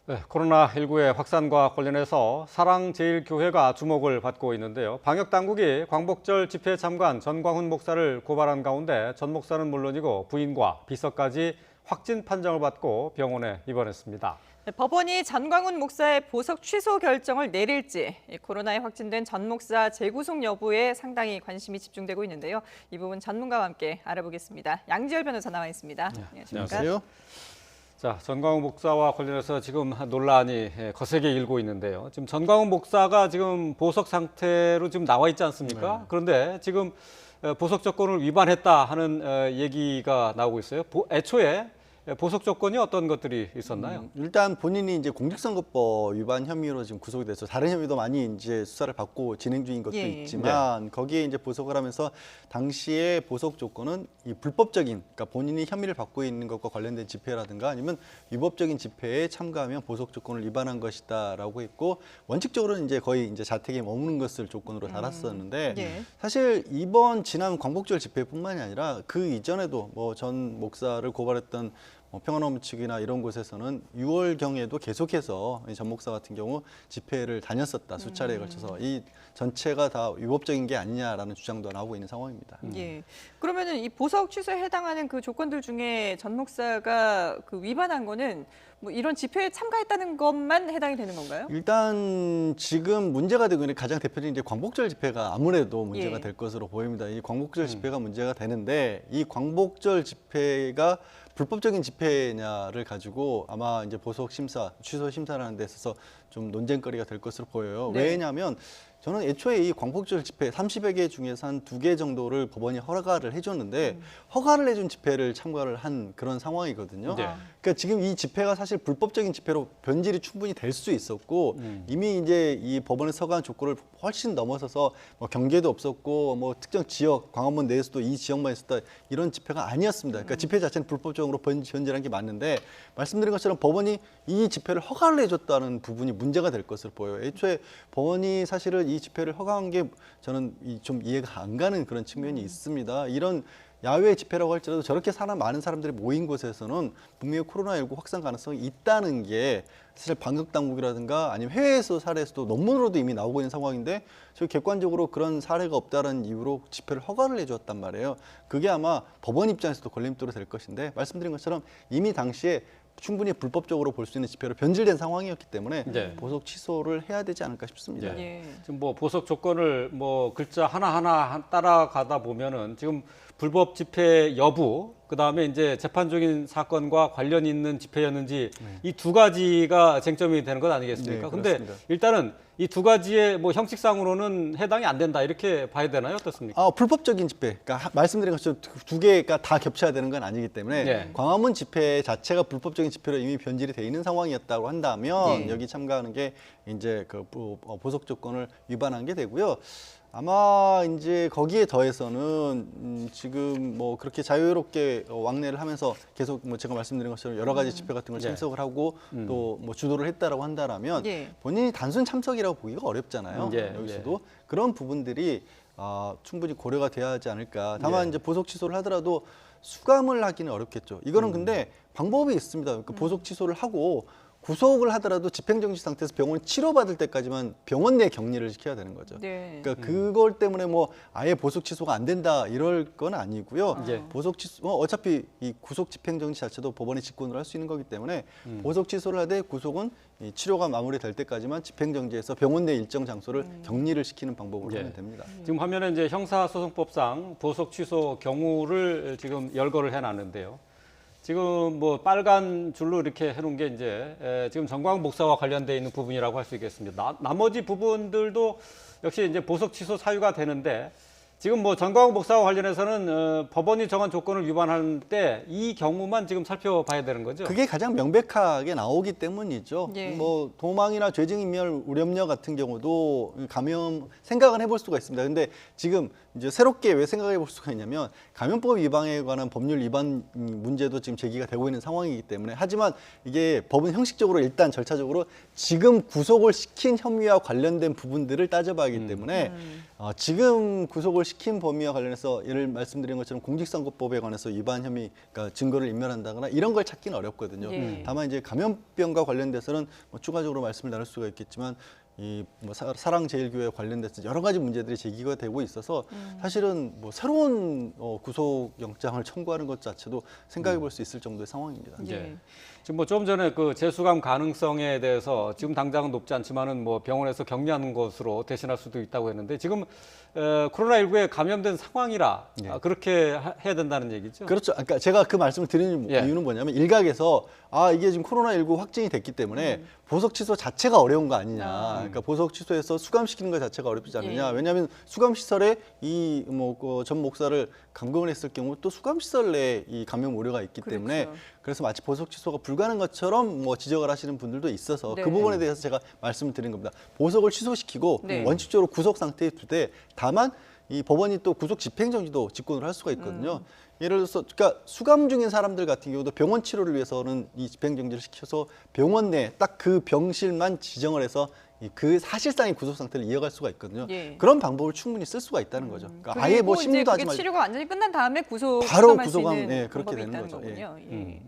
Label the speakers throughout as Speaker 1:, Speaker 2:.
Speaker 1: 네, 코로나19의 확산과 관련해서 사랑제일교회가 주목을 받고 있는데요. 방역당국이 광복절 집회에 참가한 전광훈 목사를 고발한 가운데 전 목사는 물론이고 부인과 비서까지 확진 판정을 받고 병원에 입원했습니다.
Speaker 2: 네, 법원이 전광훈 목사의 보석 취소 결정을 내릴지 코로나에 확진된 전 목사 재구속 여부에 상당히 관심이 집중되고 있는데요. 이 부분 전문가와 함께 알아보겠습니다. 양지열 변호사 나와 있습니다.
Speaker 1: 네,
Speaker 3: 안녕하세요.
Speaker 1: 자, 전광훈 목사와 관련해서 지금 논란이 거세게 일고 있는데요. 지금 전광훈 목사가 지금 보석 상태로 지금 나와 있지 않습니까?
Speaker 3: 네.
Speaker 1: 그런데 지금 보석 조건을 위반했다 하는 얘기가 나오고 있어요. 애초에 보석 조건이 어떤 것들이 있었나요?
Speaker 3: 일단 본인이 이제 공직선거법 위반 혐의로 지금 구속이 돼서 다른 혐의도 많이 이제 수사를 받고 진행 중인 것도
Speaker 2: 예.
Speaker 3: 있지만 거기에 이제 보석을 하면서 당시에 보석 조건은 이 불법적인, 그러니까 본인이 혐의를 받고 있는 것과 관련된 집회라든가 아니면 위법적인 집회에 참가하면 보석 조건을 위반한 것이다라고 했고, 원칙적으로는 이제 거의 이제 자택에 머무는 것을 조건으로 달았었는데
Speaker 2: 예.
Speaker 3: 사실 이번 지난 광복절 집회뿐만이 아니라 그 이전에도 뭐 전 목사를 고발했던 평화노무 측이나 이런 곳에서는 6월경에도 계속해서 전 목사 같은 경우 집회를 다녔었다, 수차례에 걸쳐서. 이 전체가 다 위법적인 게 아니냐라는 주장도 나오고 있는 상황입니다.
Speaker 2: 예. 그러면은 이 보석 취소에 해당하는 그 조건들 중에 전 목사가 그 위반한 거는 뭐 이런 집회에 참가했다는 것만 해당이 되는 건가요?
Speaker 3: 일단 지금 문제가 되고 있는 가장 대표적인 이제 광복절 집회가 아무래도 문제가
Speaker 2: 예.
Speaker 3: 될 것으로 보입니다. 이 광복절 집회가 문제가 되는데, 이 광복절 집회가 불법적인 집회냐를 가지고 아마 이제 보석 심사, 취소 심사라는 데 있어서 좀 논쟁거리가 될 것으로 보여요.
Speaker 2: 네.
Speaker 3: 왜냐하면 저는 애초에 이 광복절 집회 30여 개 중에서 한 2개 정도를 법원이 허가를 해줬는데 허가를 해준 집회를 참가를 한 그런 상황이거든요.
Speaker 1: 네.
Speaker 3: 그러니까 지금 이 집회가 사실 불법적인 집회로 변질이 충분히 될 수 있었고 이미 이제 이 법원의 서가한 조건을 훨씬 넘어서서 뭐 경계도 없었고 뭐 특정 지역, 광화문 내에서도 이 지역만 있었다, 이런 집회가 아니었습니다. 그러니까 집회 자체는 불법적으로 변질한 게 맞는데, 말씀드린 것처럼 법원이 이 집회를 허가를 해줬다는 부분이 문제가 될 것으로 보여요. 애초에 법원이 사실은 이 집회를 허가한 게 저는 좀 이해가 안 가는 그런 측면이 있습니다. 이런 야외 집회라고 할지라도 저렇게 많은 사람들이 모인 곳에서는 분명히 코로나19 확산 가능성이 있다는 게 사실 방역당국이라든가 아니면 해외에서 사례에서도 논문으로도 이미 나오고 있는 상황인데, 저희 객관적으로 그런 사례가 없다는 이유로 집회를 허가를 해줬단 말이에요. 그게 아마 법원 입장에서도 걸림돌이 될 것인데, 말씀드린 것처럼 이미 당시에 충분히 불법적으로 볼 수 있는 집회로 변질된 상황이었기 때문에
Speaker 1: 네.
Speaker 3: 보석 취소를 해야 되지 않을까 싶습니다.
Speaker 1: 예.
Speaker 2: 예.
Speaker 1: 지금 뭐 보석 조건을 뭐 글자 하나하나 따라가다 보면은 지금 불법 집회 여부, 그다음에 이제 재판적인 사건과 관련 있는 집회였는지 이 두 가지가 쟁점이 되는 것 아니겠습니까?
Speaker 3: 네,
Speaker 1: 근데
Speaker 3: 그렇습니다.
Speaker 1: 일단은 이 두 가지의 뭐 형식상으로는 해당이 안 된다, 이렇게 봐야 되나요? 어떻습니까?
Speaker 3: 불법적인 집회, 그러니까 말씀드린 것처럼 두 개가 다 겹쳐야 되는 건 아니기 때문에
Speaker 1: 네.
Speaker 3: 광화문 집회 자체가 불법적인 집회로 이미 변질이 돼 있는 상황이었다고 한다면
Speaker 2: 네.
Speaker 3: 여기 참가하는 게 이제 그 보석 조건을 위반한 게 되고요. 아마 이제 거기에 더해서는 지금 뭐 그렇게 자유롭게 왕래를 하면서 계속 뭐 제가 말씀드린 것처럼 여러 가지 집회 같은 걸
Speaker 1: 네.
Speaker 3: 참석을 하고 또 뭐 주도를 했다라고 한다라면
Speaker 2: 예.
Speaker 3: 본인이 단순 참석이라고 보기가 어렵잖아요.
Speaker 1: 예,
Speaker 3: 여기서도 그런 부분들이 충분히 고려가 돼야 하지 않을까. 다만
Speaker 1: 예.
Speaker 3: 이제 보석 취소를 하더라도 수감을 하기는 어렵겠죠. 이거는 근데 방법이 있습니다. 그러니까 보석 취소를 하고 구속을 하더라도 집행정지 상태에서 병원 치료받을 때까지만 병원 내 격리를 시켜야 되는 거죠.
Speaker 2: 네.
Speaker 3: 그러니까 그걸 때문에 뭐 아예 보석 취소가 안 된다 이럴 건 아니고요.
Speaker 1: 예.
Speaker 3: 보석 취소 어차피 이 구속 집행정지 자체도 법원이 직권으로 할 수 있는 거기 때문에 보석 취소를 하되 구속은 이 치료가 마무리될 때까지만 집행정지해서 병원 내 일정 장소를 격리를 시키는 방법으로
Speaker 1: 예.
Speaker 3: 하면 됩니다.
Speaker 1: 지금 화면에 이제 형사소송법상 보석 취소 경우를 지금 열거를 해놨는데요. 지금 뭐 빨간 줄로 이렇게 해놓은 게 이제 지금 전광훈 목사와 관련돼 있는 부분이라고 할 수 있겠습니다. 나머지 부분들도 역시 이제 보석 취소 사유가 되는데, 지금 뭐 전광훈 목사와 관련해서는 법원이 정한 조건을 위반할 때 이 경우만 지금 살펴봐야 되는 거죠.
Speaker 3: 그게 가장 명백하게 나오기 때문이죠.
Speaker 2: 예.
Speaker 3: 뭐 도망이나 죄증인멸 우려녀 같은 경우도 감염 생각은 해볼 수가 있습니다. 근데 지금 이제 새롭게 왜 생각해 볼 수가 있냐면 감염법 위반에 관한 법률 위반 문제도 지금 제기가 되고 있는 상황이기 때문에, 하지만 이게 법은 형식적으로 일단 절차적으로 지금 구속을 시킨 혐의와 관련된 부분들을 따져봐야 하기 때문에 지금 구속을 시킨 범위와 관련해서 예를 말씀드린 것처럼 공직선거법에 관해서 위반 혐의, 그러니까 증거를 인멸한다거나 이런 걸 찾기는 어렵거든요.
Speaker 2: 예.
Speaker 3: 다만 이제 감염병과 관련돼서는 뭐 추가적으로 말씀을 나눌 수가 있겠지만 이 뭐 사랑제일교회 관련돼서 여러 가지 문제들이 제기가 되고 있어서 사실은 뭐 새로운 구속영장을 청구하는 것 자체도 생각해 볼 수 있을 정도의 상황입니다.
Speaker 1: 예. 지금 뭐 좀 전에 그 재수감 가능성에 대해서 지금 당장은 높지 않지만은 뭐 병원에서 격리하는 것으로 대신할 수도 있다고 했는데 지금 코로나19에 감염된 상황이라 그렇게 해야 된다는 얘기죠.
Speaker 3: 그렇죠. 그러니까 제가 그 말씀을 드리는
Speaker 1: 예.
Speaker 3: 이유는 뭐냐면 일각에서 이게 지금 코로나19 확진이 됐기 때문에 보석 취소 자체가 어려운 거 아니냐. 그러니까 보석 취소해서 수감시키는 것 자체가 어렵지 않느냐.
Speaker 2: 예.
Speaker 3: 왜냐하면 수감 시설에 이 뭐 전 목사를 감금을 했을 경우 또 수감 시설 내에 이 감염 우려가 있기 때문에
Speaker 2: 그렇죠.
Speaker 3: 그래서 마치 보석 취소가 불가능한 것처럼 뭐 지적을 하시는 분들도 있어서
Speaker 2: 네.
Speaker 3: 그 부분에 대해서 제가 말씀을 드린 겁니다. 보석을 취소시키고
Speaker 2: 네.
Speaker 3: 원칙적으로 구속 상태에 두되 다만 이 법원이 또 구속 집행정지도 직권을 할 수가 있거든요. 예를 들어서 그러니까 수감 중인 사람들 같은 경우도 병원 치료를 위해서는 이 집행정지를 시켜서 병원 내 딱 그 병실만 지정을 해서 그 사실상의 구속 상태를 이어갈 수가 있거든요.
Speaker 2: 예.
Speaker 3: 그런 방법을 충분히 쓸 수가 있다는 거죠. 그러니까 아예 뭐
Speaker 2: 그리고 이제
Speaker 3: 심리도 하지
Speaker 2: 그게
Speaker 3: 말고
Speaker 2: 치료가 완전히 끝난 다음에
Speaker 3: 바로
Speaker 2: 수감할 수
Speaker 3: 구속하면,
Speaker 2: 있는
Speaker 3: 예, 그렇게
Speaker 2: 방법이
Speaker 3: 되는
Speaker 2: 있다는
Speaker 3: 거죠. 예.
Speaker 2: 거군요. 예.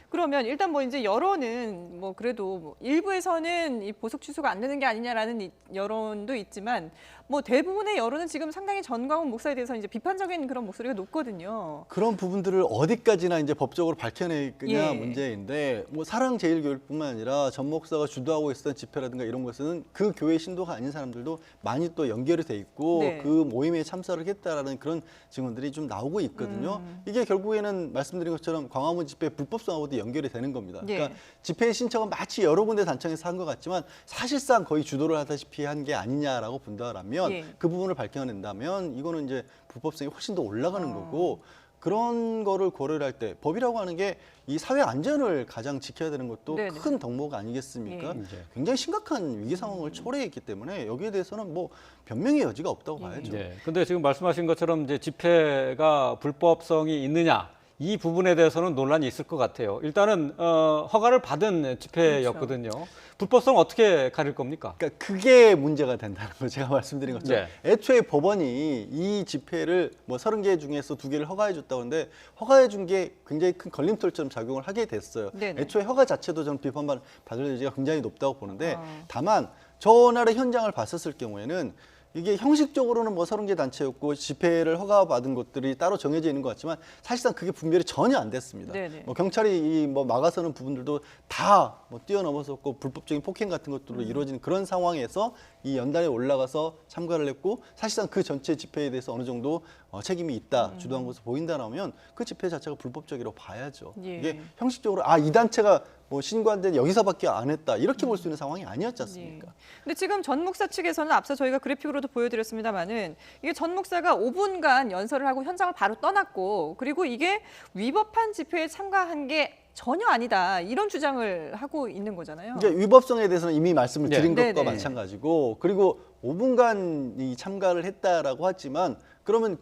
Speaker 2: 그러면 일단 뭐 이제 여론은 뭐 그래도 뭐 일부에서는 이 보석 취소가 안 되는 게 아니냐라는 여론도 있지만 뭐 대부분의 여론은 지금 상당히 전광훈 목사에 대해서 이제 비판적인 그런 목소리가 높거든요.
Speaker 3: 그런 부분들을 어디까지나 이제 법적으로 밝혀내느냐
Speaker 2: 예.
Speaker 3: 문제인데 뭐 사랑제일교회뿐만 아니라 전 목사가 주도하고 있었던 집회라든가 이런 것은 그 교회 신도가 아닌 사람들도 많이 또 연결이 돼 있고
Speaker 2: 네.
Speaker 3: 그 모임에 참석을 했다라는 그런 증언들이 좀 나오고 있거든요. 이게 결국에는 말씀드린 것처럼 광화문 집회 불법성하고도 연결이 되는 겁니다.
Speaker 2: 예.
Speaker 3: 그러니까 집회 신청은 마치 여러 군데 단청에서 한 것 같지만 사실상 거의 주도를 하다시피 한 게 아니냐라고 본다라면
Speaker 2: 예.
Speaker 3: 그 부분을 밝혀낸다면 이거는 이제 불법성이 훨씬 더 올라가는 거고 그런 거를 고려를 할 때 법이라고 하는 게 이 사회 안전을 가장 지켜야 되는 것도
Speaker 2: 네네.
Speaker 3: 큰 덕목 아니겠습니까?
Speaker 2: 예.
Speaker 3: 굉장히 심각한 위기 상황을 초래했기 때문에 여기에 대해서는 뭐 변명의 여지가 없다고 봐야죠.
Speaker 1: 네. 근데 지금 말씀하신 것처럼 이제 집회가 불법성이 있느냐 이 부분에 대해서는 논란이 있을 것 같아요. 일단은 허가를 받은 집회였거든요. 불법성 어떻게 가릴 겁니까?
Speaker 3: 그러니까 그게 문제가 된다는 거 제가 말씀드린 것처럼 애초에 법원이 이 집회를 뭐 30개 중에서 2개를 허가해 줬다고 하는데 허가해 준 게 굉장히 큰 걸림돌처럼 작용을 하게 됐어요.
Speaker 2: 네네.
Speaker 3: 애초에 허가 자체도 저는 비판받을 여지가 굉장히 높다고 보는데 다만 전날의 현장을 봤었을 경우에는 이게 형식적으로는 뭐 30개 단체였고 집회를 허가받은 곳들이 따로 정해져 있는 것 같지만 사실상 그게 분별이 전혀 안 됐습니다.
Speaker 2: 네네.
Speaker 3: 뭐 경찰이 뭐 막아서는 부분들도 다 뭐 뛰어넘어섰고 불법적인 폭행 같은 것들로 이루어지는 그런 상황에서 이 연단에 올라가서 참가를 했고 사실상 그 전체 집회에 대해서 어느 정도 책임이 있다 주도한 것으로 보인다라면 그 집회 자체가 불법적이라고 봐야죠.
Speaker 2: 예.
Speaker 3: 이게 형식적으로 이 단체가 뭐 신고한 여기서밖에 안 했다 이렇게 볼 수 있는 상황이 아니었지 않습니까?
Speaker 2: 예. 근데 지금 전 목사 측에서는 앞서 저희가 그래픽으로도 보여드렸습니다만은 이게 전 목사가 5분간 연설을 하고 현장을 바로 떠났고 그리고 이게 위법한 집회에 참가한 게 전혀 아니다 이런 주장을 하고 있는 거잖아요.
Speaker 3: 이제 위법성에 대해서는 이미 말씀을 드린
Speaker 2: 네.
Speaker 3: 것과
Speaker 2: 네네.
Speaker 3: 마찬가지고 그리고 5분간 이 참가를 했다라고 하지만 그러면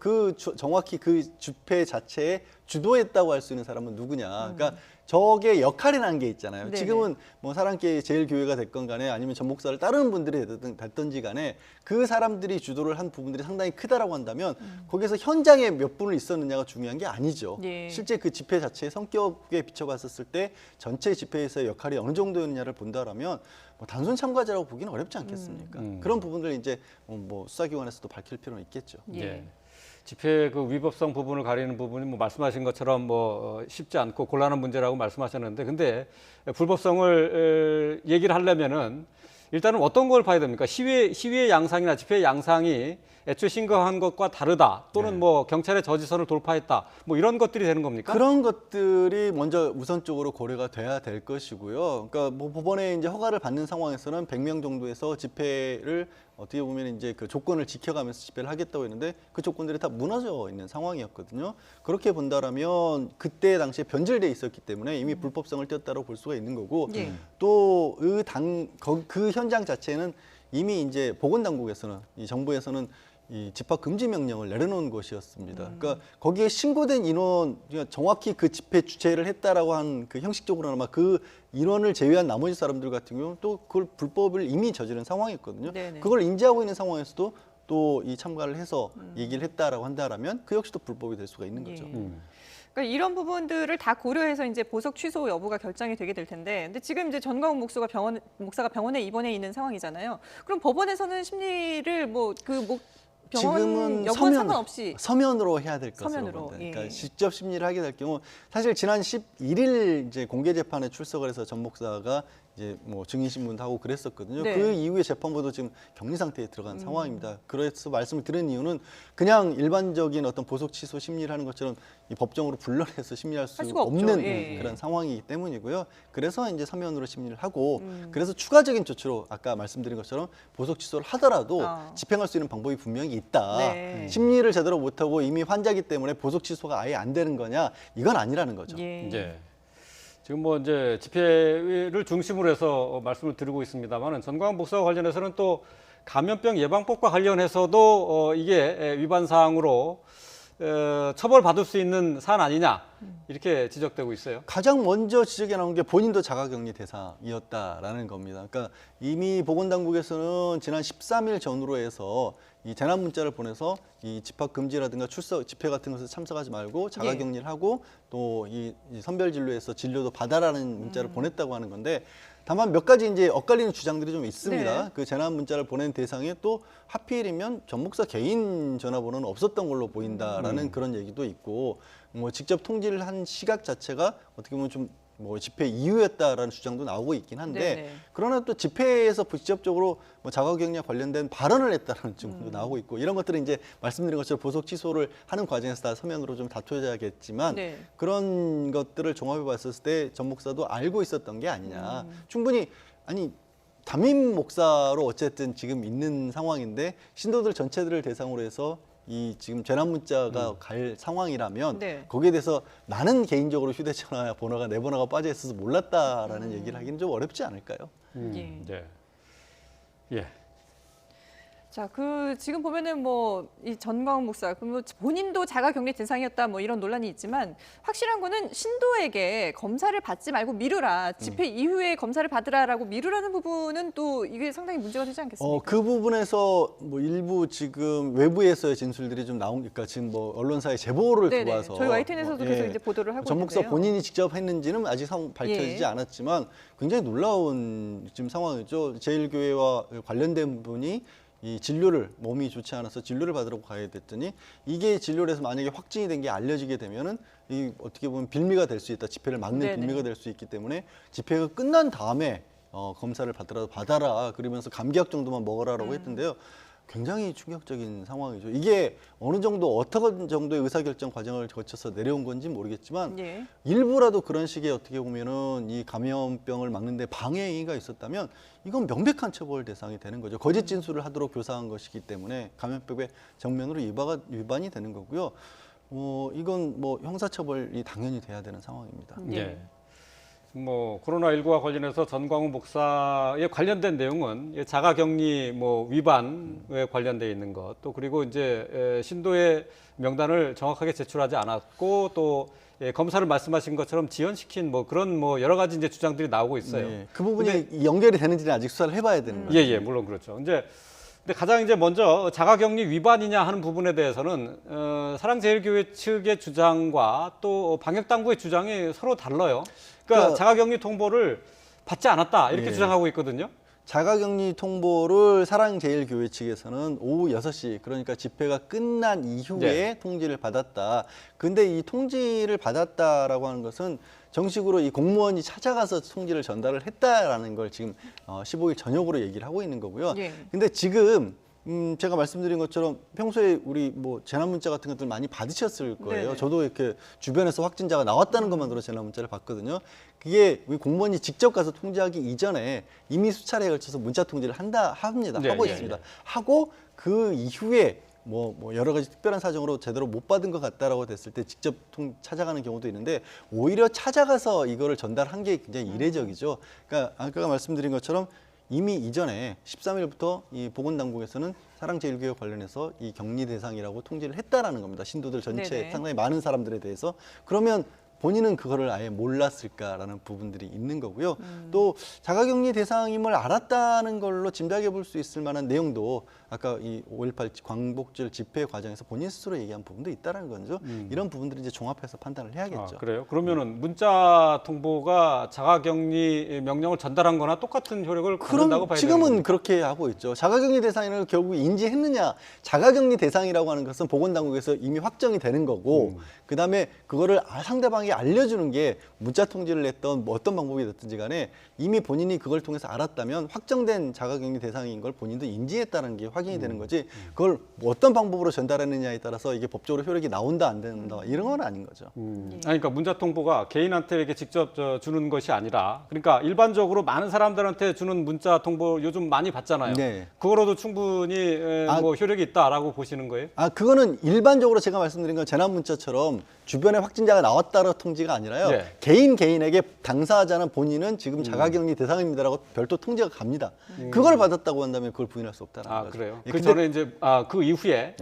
Speaker 3: 정확히 그 집회 자체에 주도했다고 할 수 있는 사람은 누구냐? 그러니까 저게 역할이라는 게 있잖아요.
Speaker 2: 네네.
Speaker 3: 지금은 뭐 사랑교회 제일교회가 됐건 간에 아니면 전 목사를 따르는 분들이 됐든지 간에 그 사람들이 주도를 한 부분들이 상당히 크다라고 한다면 거기서 현장에 몇 분을 있었느냐가 중요한 게 아니죠.
Speaker 2: 예.
Speaker 3: 실제 그 집회 자체의 성격에 비춰봤었을 때 전체 집회에서의 역할이 어느 정도였느냐를 본다라면 뭐 단순 참가자라고 보기는 어렵지 않겠습니까? 그런 부분들 이제 뭐 수사기관에서도 밝힐 필요는 있겠죠.
Speaker 2: 예.
Speaker 1: 집회 그 위법성 부분을 가리는 부분이 뭐 말씀하신 것처럼 뭐 쉽지 않고 곤란한 문제라고 말씀하셨는데 근데 불법성을 얘기를 하려면은 일단은 어떤 걸 봐야 됩니까? 시위의 양상이나 집회의 양상이 애초에 신고한 것과 다르다 또는 뭐 경찰의 저지선을 돌파했다 뭐 이런 것들이 되는 겁니까?
Speaker 3: 그런 것들이 먼저 우선적으로 고려가 돼야 될 것이고요. 그러니까 뭐 법원에 이제 허가를 받는 상황에서는 100명 정도에서 집회를 어떻게 보면 이제 그 조건을 지켜가면서 집회를 하겠다고 했는데 그 조건들이 다 무너져 있는 상황이었거든요. 그렇게 본다라면 그때 당시에 변질돼 있었기 때문에 이미 불법성을 띄었다고 볼 수가 있는 거고
Speaker 2: 예.
Speaker 3: 또 그 현장 자체는 이미 이제 보건당국에서는 이 정부에서는 이 집합 금지 명령을 내려놓은 것이었습니다. 그러니까 거기에 신고된 인원, 그러니까 정확히 그 집회 주최를 했다라고 한 그 형식적으로는 아마 그 인원을 제외한 나머지 사람들 같은 경우는 또 그걸 불법을 이미 저지른 상황이었거든요.
Speaker 2: 네네.
Speaker 3: 그걸 인지하고 있는 상황에서도 또 이 참가를 해서 얘기를 했다라고 한다라면 그 역시도 불법이 될 수가 있는 거죠.
Speaker 2: 예. 그러니까 이런 부분들을 다 고려해서 이제 보석 취소 여부가 결정이 되게 될 텐데, 근데 지금 이제 전광훈 목사가 병원에 입원해 있는 상황이잖아요. 그럼 법원에서는 심리를 병원
Speaker 3: 지금은
Speaker 2: 여부와 상관없이
Speaker 3: 서면으로 해야 될 것으로
Speaker 2: 서면으로,
Speaker 3: 봅니다.
Speaker 2: 예.
Speaker 3: 그러니까 직접 심리를 하게 될 경우 사실 지난 11일 이제 공개 재판에 출석을 해서 전 목사가 이제 뭐 증인 신문도 하고 그랬었거든요.
Speaker 2: 네.
Speaker 3: 그 이후에 재판부도 지금 격리 상태에 들어간 상황입니다. 그래서 말씀을 드린 이유는 그냥 일반적인 어떤 보석 취소 심리를 하는 것처럼 이 법정으로 불러내서 심리할 수
Speaker 2: 수가 없죠.
Speaker 3: 없는
Speaker 2: 예.
Speaker 3: 그런 상황이기 때문이고요. 그래서 이제 서면으로 심리를 하고 그래서 추가적인 조치로 아까 말씀드린 것처럼 보석 취소를 하더라도 집행할 수 있는 방법이 분명히 있다.
Speaker 2: 네.
Speaker 3: 심리를 제대로 못하고 이미 환자기 때문에 보석 취소가 아예 안 되는 거냐? 이건 아니라는 거죠.
Speaker 2: 예.
Speaker 1: 이제 지금 뭐 이제 집회를 중심으로 해서 말씀을 드리고 있습니다만은 전광훈 목사와 관련해서는 또 감염병 예방법과 관련해서도 이게 위반 사항으로 처벌받을 수 있는 사안 아니냐 이렇게 지적되고 있어요.
Speaker 3: 가장 먼저 지적이 나온 게 본인도 자가격리 대상이었다라는 겁니다. 그러니까 이미 보건당국에서는 지난 13일 전후로 해서 이 재난 문자를 보내서 이 집합 금지라든가 출석 집회 같은 것에 참석하지 말고 자가격리를 하고 또 이 선별 진료에서 진료도 받아라는 문자를 보냈다고 하는 건데 다만 몇 가지 이제 엇갈리는 주장들이 좀 있습니다.
Speaker 2: 네.
Speaker 3: 그 재난 문자를 보낸 대상에 또 하필이면 전 목사 개인 전화번호는 없었던 걸로 보인다라는 그런 얘기도 있고 뭐 직접 통지를 한 시각 자체가 어떻게 보면 좀 뭐 집회 이후였다라는 주장도 나오고 있긴 한데
Speaker 2: 네네.
Speaker 3: 그러나 또 집회에서 직접적으로 뭐 자가격리와 관련된 발언을 했다는 증거도 나오고 있고 이런 것들은 이제 말씀드린 것처럼 보석 취소를 하는 과정에서 다 서면으로 좀 다투어야겠지만
Speaker 2: 네.
Speaker 3: 그런 것들을 종합해 봤을 때 전 목사도 알고 있었던 게 아니냐. 충분히 아니 담임 목사로 어쨌든 지금 있는 상황인데 신도들 전체들을 대상으로 해서 이 지금 재난 문자가 갈 상황이라면
Speaker 2: 네.
Speaker 3: 거기에 대해서 나는 개인적으로 휴대전화 번호가 내 번호가 빠져 있어서 몰랐다라는 얘기를 하기는 좀 어렵지 않을까요?
Speaker 2: 예.
Speaker 1: 네. 예.
Speaker 2: 자, 지금 보면은 이 전광훈 목사, 본인도 자가격리 대상이었다 이런 논란이 있지만 확실한 거는 신도에게 검사를 받지 말고 미루라, 집회 이후에 검사를 받으라라고 미루라는 부분은 또 이게 상당히 문제가 되지 않겠습니까?
Speaker 3: 그 부분에서 뭐 일부 지금 외부에서의 진술들이 좀 나오니까 지금 뭐 언론사의 제보를
Speaker 2: 네네.
Speaker 3: 들어와서
Speaker 2: 저희 YTN에서도 계속 이제 보도를 하고
Speaker 3: 전 목사
Speaker 2: 있는데요.
Speaker 3: 본인이 직접 했는지는 아직 밝혀지지
Speaker 2: 예.
Speaker 3: 않았지만 굉장히 놀라운 지금 상황이죠. 제1교회와 관련된 분이 이 진료를 몸이 좋지 않아서 진료를 받으러 가야 됐더니 이게 진료를 해서 만약에 확진이 된 게 알려지게 되면은 이 어떻게 보면 빌미가 될 수 있다. 집회를 막는
Speaker 2: 네네.
Speaker 3: 빌미가 될 수 있기 때문에 집회가 끝난 다음에 검사를 받더라도 받아라. 그러면서 감기약 정도만 먹어라라고 했던데요. 굉장히 충격적인 상황이죠. 이게 어느 정도 어떤 정도의 의사결정 과정을 거쳐서 내려온 건지 모르겠지만
Speaker 2: 예.
Speaker 3: 일부라도 그런 식의 어떻게 보면은 이 감염병을 막는데 방해 행위가 있었다면 이건 명백한 처벌 대상이 되는 거죠. 거짓 진술을 하도록 교사한 것이기 때문에 감염법의 정면으로 위반이 되는 거고요. 이건 뭐 형사처벌이 당연히 돼야 되는 상황입니다.
Speaker 1: 예. 뭐 코로나19와 관련해서 전광훈 목사에 관련된 내용은 자가격리 위반에 관련돼 있는 것, 또 그리고 이제 신도의 명단을 정확하게 제출하지 않았고 또 검사를 말씀하신 것처럼 지연시킨 그런 여러 가지 이제 주장들이 나오고 있어요.
Speaker 3: 네, 그 부분이 연결이 되는지는 아직 수사를 해봐야 되는 거죠.
Speaker 1: 예, 물론 그렇죠. 근데 가장 이제 먼저 자가격리 위반이냐 하는 부분에 대해서는 사랑제일교회 측의 주장과 또 방역당국의 주장이 서로 달라요. 그러니까 자가격리 통보를 받지 않았다 이렇게
Speaker 3: 예.
Speaker 1: 주장하고 있거든요.
Speaker 3: 자가격리 통보를 사랑제일교회 측에서는 오후 6시 그러니까 집회가 끝난 이후에 통지를 받았다. 근데 이 통지를 받았다라고 하는 것은 정식으로 이 공무원이 찾아가서 통지를 전달을 했다라는 걸 지금 15일 저녁으로 얘기를 하고 있는 거고요.
Speaker 2: 예.
Speaker 3: 근데 지금 제가 말씀드린 것처럼 평소에 우리 재난 문자 같은 것들 많이 받으셨을 거예요.
Speaker 2: 네네.
Speaker 3: 저도 이렇게 주변에서 확진자가 나왔다는 것만으로 재난 문자를 받거든요. 그게 우리 공무원이 직접 가서 통지하기 이전에 이미 수차례에 걸쳐서 문자 통지를 합니다.
Speaker 1: 네,
Speaker 3: 하고
Speaker 1: 네,
Speaker 3: 있습니다.
Speaker 1: 네.
Speaker 3: 하고 그 이후에 여러 가지 특별한 사정으로 제대로 못 받은 것 같다라고 됐을 때 직접 찾아가는 경우도 있는데 오히려 찾아가서 이거를 전달한 게 굉장히 이례적이죠. 그러니까 아까 말씀드린 것처럼 이미 이전에 13일부터 이 보건당국에서는 사랑제일교회 관련해서 이 격리 대상이라고 통지를 했다라는 겁니다. 신도들 전체
Speaker 2: 네네.
Speaker 3: 상당히 많은 사람들에 대해서. 그러면 본인은 그거를 아예 몰랐을까라는 부분들이 있는 거고요. 또 자가격리 대상임을 알았다는 걸로 짐작해 볼 수 있을 만한 내용도 아까 이 5.18 광복절 집회 과정에서 본인 스스로 얘기한 부분도 있다는 거죠. 이런 부분들을 이제 종합해서 판단을 해야겠죠.
Speaker 1: 아, 그래요? 그러면은 문자 통보가 자가격리 명령을 전달한 거나 똑같은 효력을 갖는다고
Speaker 3: 그럼
Speaker 1: 봐야 되는
Speaker 3: 지금은
Speaker 1: 겁니까?
Speaker 3: 그렇게 하고 있죠. 자가격리 대상을 결국 인지했느냐? 자가격리 대상이라고 하는 것은 보건당국에서 이미 확정이 되는 거고, 그 다음에 그거를 상대방에게 알려주는 게 문자 통지를 냈던 뭐 어떤 방법이 됐든지 간에 이미 본인이 그걸 통해서 알았다면 확정된 자가격리 대상인 걸 본인도 인지했다는 게 확인이 되는 거지. 그걸 뭐 어떤 방법으로 전달했느냐에 따라서 이게 법적으로 효력이 나온다 안 된다 이런 건 아닌 거죠.
Speaker 1: 아니, 그러니까 문자 통보가 개인한테 이렇게 직접 주는 것이 아니라, 그러니까 일반적으로 많은 사람들한테 주는 문자 통보 요즘 많이 받잖아요.
Speaker 3: 네.
Speaker 1: 그거로도 충분히 뭐 효력이 있다라고 보시는 거예요?
Speaker 3: 그거는 일반적으로 제가 말씀드린 건 재난 문자처럼 주변에 확진자가 나왔다는 통지가 아니라요.
Speaker 1: 네.
Speaker 3: 개인에게 당사자는 본인은 지금 자가격리 대상입니다라고 별도 통지가 갑니다. 그걸 받았다고 한다면 그걸 부인할 수 없다는
Speaker 1: 아,
Speaker 3: 거죠.
Speaker 1: 그래요?
Speaker 3: 예,
Speaker 1: 그
Speaker 3: 근데
Speaker 1: 전에 이제 그 이후에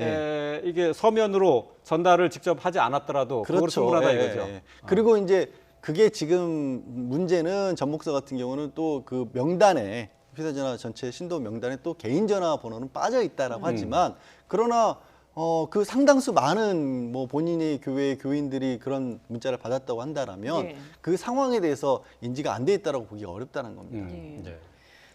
Speaker 1: 이게 서면으로 전달을 직접 하지 않았더라도 그거로
Speaker 3: 그렇죠.
Speaker 1: 충분하다
Speaker 3: 예,
Speaker 1: 이거죠.
Speaker 3: 예. 그리고 이제 그게 지금 문제는 전 목사 같은 경우는 또 그 명단에 휴대전화 전체 신도 명단에 또 개인 전화번호는 빠져 있다라고 하지만 그러나 그 상당수 많은 뭐 본인의 교회 교인들이 그런 문자를 받았다고 한다라면
Speaker 2: 네.
Speaker 3: 그 상황에 대해서 인지가 안 돼 있다라고 보기 어렵다는 겁니다.
Speaker 2: 예.
Speaker 1: 네.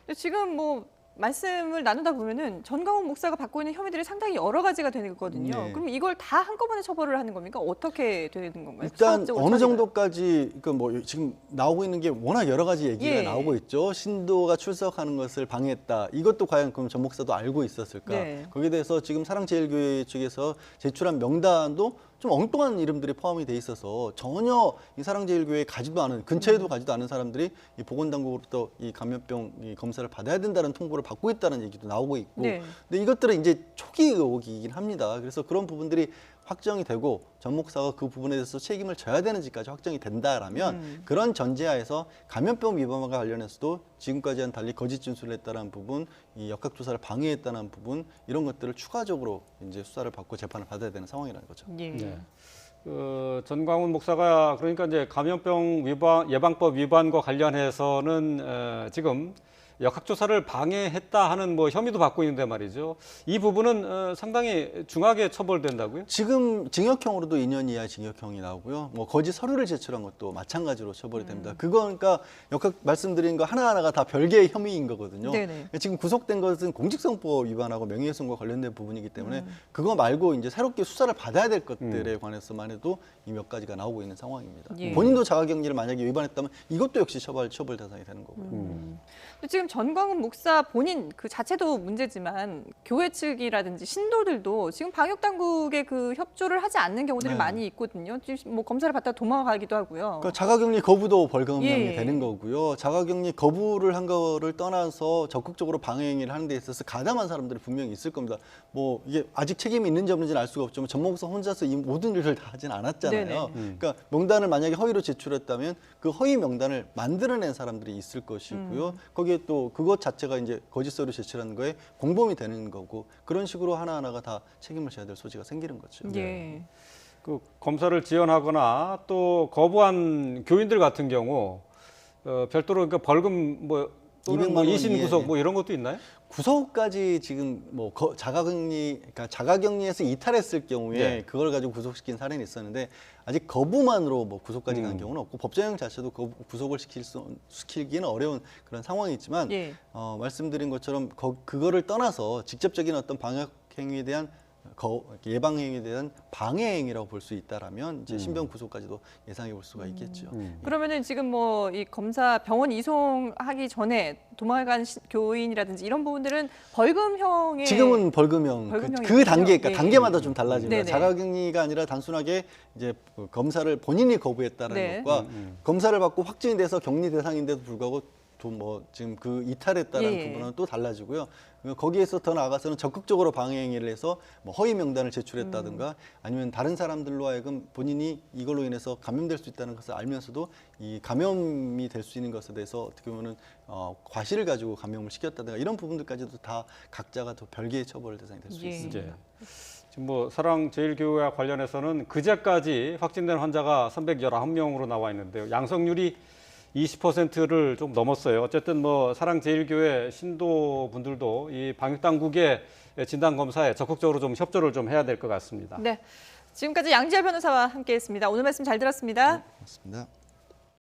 Speaker 2: 근데 지금 뭐 말씀을 나누다 보면은 전광훈 목사가 받고 있는 혐의들이 상당히 여러 가지가 되거든요.
Speaker 3: 네.
Speaker 2: 그럼 이걸 다 한꺼번에 처벌을 하는 겁니까? 어떻게 되는 건가요?
Speaker 3: 일단
Speaker 2: 사업적으로
Speaker 3: 어느
Speaker 2: 처리가?
Speaker 3: 정도까지 그 뭐 지금 나오고 있는 게 워낙 여러 가지 얘기가
Speaker 2: 예.
Speaker 3: 나오고 있죠. 신도가 출석하는 것을 방해했다. 이것도 과연 그럼 전 목사도 알고 있었을까?
Speaker 2: 네.
Speaker 3: 거기에 대해서 지금 사랑제일교회 측에서 제출한 명단도 좀 엉뚱한 이름들이 포함이 돼 있어서 전혀 이 사랑제일교회에 가지도 않은 근처에도 가지도 않은 사람들이 이 보건당국으로부터 이 감염병 이 검사를 받아야 된다는 통보를 받고 있다는 얘기도 나오고 있고
Speaker 2: 네.
Speaker 3: 근데 이것들은 이제 초기 의혹이긴 합니다. 그래서 그런 부분들이 확정이 되고 전 목사가 그 부분에 대해서 책임을 져야 되는지까지 확정이 된다라면 그런 전제하에서 감염병 위반과 관련해서도 지금까지와는 달리 거짓 진술을 했다는 부분, 이 역학조사를 방해했다는 부분 이런 것들을 추가적으로 이제 수사를 받고 재판을 받아야 되는 상황이라는 거죠.
Speaker 2: 예.
Speaker 1: 네. 전광훈 목사가 그러니까 이제 감염병 예방법 위반과 관련해서는 지금 역학조사를 방해했다 하는 뭐 혐의도 받고 있는데 말이죠. 이 부분은 상당히 중하게 처벌된다고요?
Speaker 3: 지금 징역형으로도 2년 이하의 징역형이 나오고요. 뭐 거짓 서류를 제출한 것도 마찬가지로 처벌이 됩니다. 그거 그러니까 역학 말씀드린 거 하나하나가 다 별개의 혐의인 거거든요.
Speaker 2: 네네.
Speaker 3: 지금 구속된 것은 공직선거법 위반하고 명예훼손과 관련된 부분이기 때문에 그거 말고 이제 새롭게 수사를 받아야 될 것들에 관해서만 해도 이 몇 가지가 나오고 있는 상황입니다.
Speaker 2: 예.
Speaker 3: 본인도 자가격리를 만약에 위반했다면 이것도 역시 처벌 대상이 되는 거고요.
Speaker 2: 근데 지금 전광훈 목사 본인 그 자체도 문제지만 교회 측이라든지 신도들도 지금 방역 당국의 그 협조를 하지 않는 경우들이
Speaker 3: 네.
Speaker 2: 많이 있거든요. 지금 뭐 검사를 받다 도망가기도 하고요.
Speaker 3: 그러니까 자가격리 거부도 벌금형이
Speaker 2: 예.
Speaker 3: 되는 거고요. 자가격리 거부를 한 거를 떠나서 적극적으로 방해 행위를 하는 데 있어서 가담한 사람들이 분명히 있을 겁니다. 뭐 이게 아직 책임이 있는지 없는지는 알 수가 없지만 전 목사 혼자서 이 모든 일을 다 하진 않았잖아요.
Speaker 2: 네네.
Speaker 3: 그러니까 명단을 만약에 허위로 제출했다면 그 허위 명단을 만들어낸 사람들이 있을 것이고요. 거기에 또 그것 자체가 이제 거짓 서류 제출하는 거에 공범이 되는 거고 그런 식으로 하나하나가 다 책임을 져야 될 소지가 생기는 거죠.
Speaker 2: 예.
Speaker 1: 그 검사를 지연하거나 또 거부한 교인들 같은 경우 별도로 그러니까 벌금 뭐 또는
Speaker 3: 200만
Speaker 1: 뭐
Speaker 3: 원
Speaker 1: 이신
Speaker 3: 이하의.
Speaker 1: 구속 뭐 이런 것도 있나요?
Speaker 3: 구속까지 지금 뭐 그러니까 자가격리에서 이탈했을 경우에
Speaker 1: 네.
Speaker 3: 그걸 가지고 구속시킨 사례는 있었는데 아직 거부만으로 뭐 구속까지 간 경우는 없고 법정형 자체도 구속을 시키기는 어려운 그런 상황이 있지만
Speaker 2: 예.
Speaker 3: 말씀드린 것처럼 그거를 떠나서 직접적인 어떤 방역 행위에 대한 예방 행위에 대한 방해 행위라고 볼 수 있다라면 이제 신병 구속까지도 예상해 볼 수가 있겠죠.
Speaker 2: 그러면은 지금 뭐 이 검사 병원 이송하기 전에 도망간 교인이라든지 이런 부분들은 벌금형에
Speaker 3: 지금은 벌금형
Speaker 2: 벌금형이군요.
Speaker 3: 그 단계, 그러니까
Speaker 2: 예.
Speaker 3: 단계마다 좀 달라집니다.
Speaker 2: 네네.
Speaker 3: 자가격리가 아니라 단순하게 이제 검사를 본인이 거부했다는
Speaker 2: 네.
Speaker 3: 것과 검사를 받고 확진이 돼서 격리 대상인데도 불구하고 또 뭐 지금 그 이탈했다는
Speaker 2: 예.
Speaker 3: 부분은 또 달라지고요. 거기에서 더 나아가서는 적극적으로 방해 행위를 해서 뭐 허위 명단을 제출했다든가 아니면 다른 사람들로 하여금 본인이 이걸로 인해서 감염될 수 있다는 것을 알면서도 이 감염이 될 수 있는 것에 대해서 어떻게 보면은 과실을 가지고 감염을 시켰다든가 이런 부분들까지도 다 각자가 더 별개의 처벌 대상이 될 수
Speaker 2: 예.
Speaker 3: 있습니다.
Speaker 1: 이제 지금 뭐 사랑제일교회와 관련해서는 그제까지 확진된 환자가 319명으로 나와 있는데요. 양성률이 20%를 좀 넘었어요. 어쨌든 뭐 사랑제일교회 신도분들도 이 방역당국의 진단검사에 적극적으로 좀 협조를 좀 해야 될 것 같습니다.
Speaker 2: 네, 지금까지 양지열 변호사와 함께했습니다. 오늘 말씀 잘 들었습니다.
Speaker 3: 맞습니다.